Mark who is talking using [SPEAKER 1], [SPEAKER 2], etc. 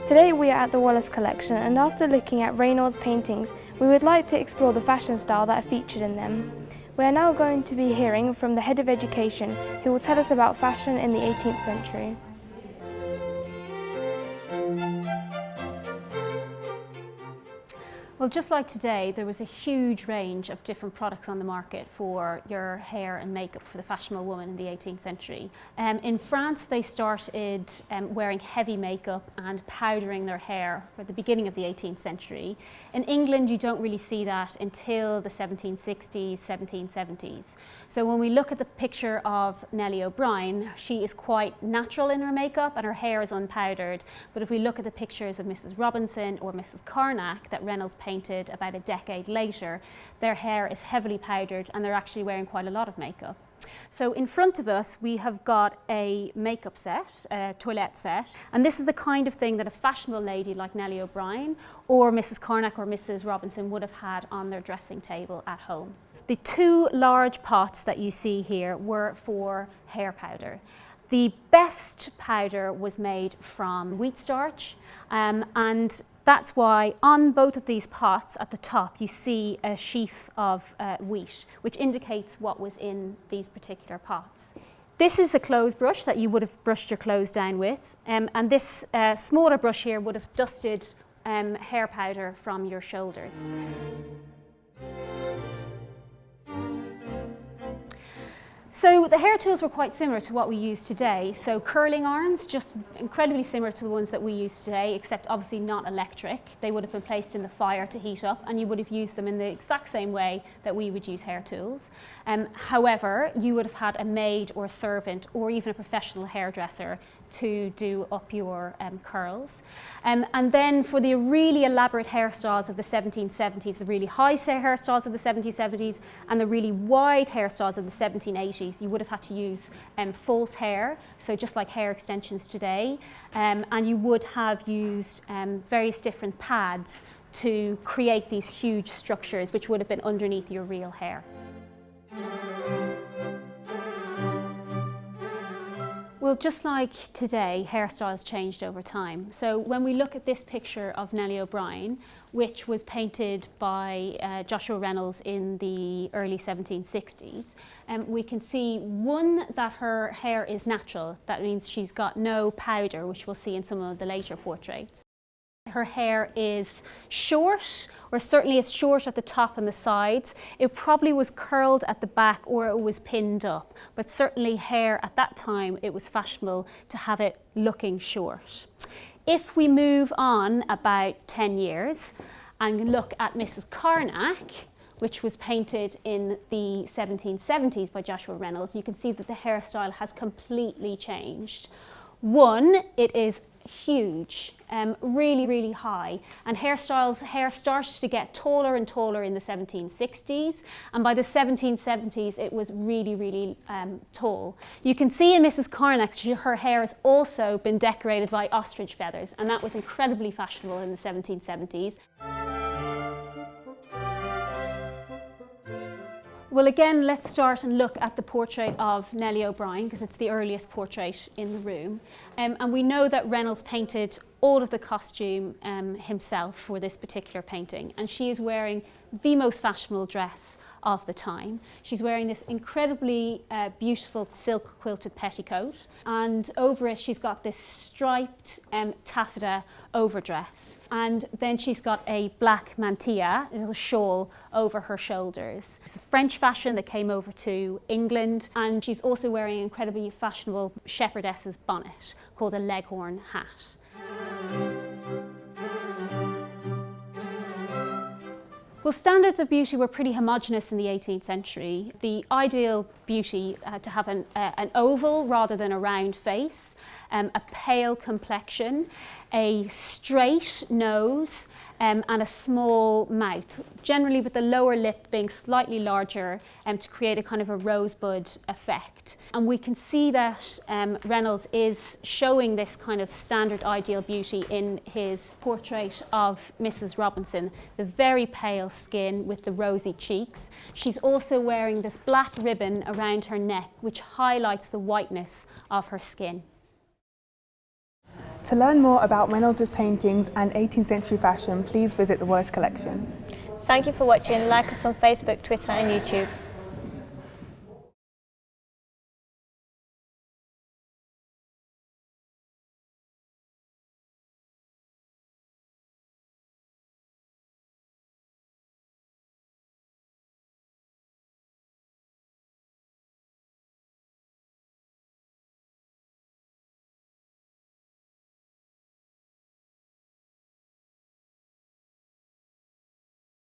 [SPEAKER 1] Today we are at the Wallace Collection, and after looking at Reynolds' paintings, we would like to explore the fashion style that are featured in them. We are now going to be hearing from the Head of Education, who will tell us about fashion in the 18th century.
[SPEAKER 2] Well, just like today, there was a huge range of different products on the market for your hair and makeup for the fashionable woman in the 18th century. In France, they started wearing heavy makeup and powdering their hair for the beginning of the 18th century. In England, you don't really see that until the 1760s, 1770s. So when we look at the picture of Nellie O'Brien, she is quite natural in her makeup and her hair is unpowdered. But if we look at the pictures of Mrs. Robinson or Mrs. Carnac that Reynolds painted about a decade later, their hair is heavily powdered and they're actually wearing quite a lot of makeup. So in front of us we have got a makeup set, a toilette set, and this is the kind of thing that a fashionable lady like Nellie O'Brien or Mrs. Carnac or Mrs. Robinson would have had on their dressing table at home. The two large pots that you see here were for hair powder. The best powder was made from wheat starch, and that's why on both of these pots at the top you see a sheaf of wheat, which indicates what was in these particular pots. This is a clothes brush that you would have brushed your clothes down with, and this smaller brush here would have dusted hair powder from your shoulders. So the hair tools were quite similar to what we use today. So curling irons, just incredibly similar to the ones that we use today, except obviously not electric. They would have been placed in the fire to heat up, and you would have used them in the exact same way that we would use hair tools. However, you would have had a maid or a servant or even a professional hairdresser to do up your curls. And then for the really elaborate hairstyles of the 1770s, the really high hairstyles of the 1770s and the really wide hairstyles of the 1780s, you would have had to use false hair, so just like hair extensions today, and you would have used various different pads to create these huge structures which would have been underneath your real hair. Well, just like today, hairstyles changed over time. So when we look at this picture of Nellie O'Brien, which was painted by Joshua Reynolds in the early 1760s, we can see, one, that her hair is natural. That means she's got no powder, which we'll see in some of the later portraits. Her hair is short, or certainly it's short at the top and the sides. It probably was curled at the back or it was pinned up, but certainly hair at that time, it was fashionable to have it looking short. If we move on about 10 years and look at Mrs. Carnac, which was painted in the 1770s by Joshua Reynolds, you can see that the hairstyle has completely changed. One, it is huge, really, really high, and hair started to get taller and taller in the 1760s, and by the 1770s it was really, really tall. You can see in Mrs. Carnac, her hair has also been decorated by ostrich feathers, and that was incredibly fashionable in the 1770s. Well, again, let's start and look at the portrait of Nellie O'Brien, because it's the earliest portrait in the room. And we know that Reynolds painted all of the costume himself for this particular painting, and she is wearing the most fashionable dress of the time. She's wearing this incredibly beautiful silk quilted petticoat, and over it she's got this striped taffeta overdress, and then she's got a black mantilla, a little shawl over her shoulders. It's a French fashion that came over to England, and she's also wearing an incredibly fashionable shepherdess's bonnet called a leghorn hat. Well, standards of beauty were pretty homogenous in the 18th century. The ideal beauty had to have an oval rather than a round face, a pale complexion, a straight nose, and a small mouth, generally with the lower lip being slightly larger to create a kind of a rosebud effect. And we can see that Reynolds is showing this kind of standard ideal beauty in his portrait of Mrs. Robinson, the very pale skin with the rosy cheeks. She's also wearing this black ribbon around her neck, which highlights the whiteness of her skin.
[SPEAKER 3] To learn more about Reynolds' paintings and 18th century fashion, please visit the Wallace Collection.
[SPEAKER 4] Thank you for watching. Like us on Facebook, Twitter and YouTube.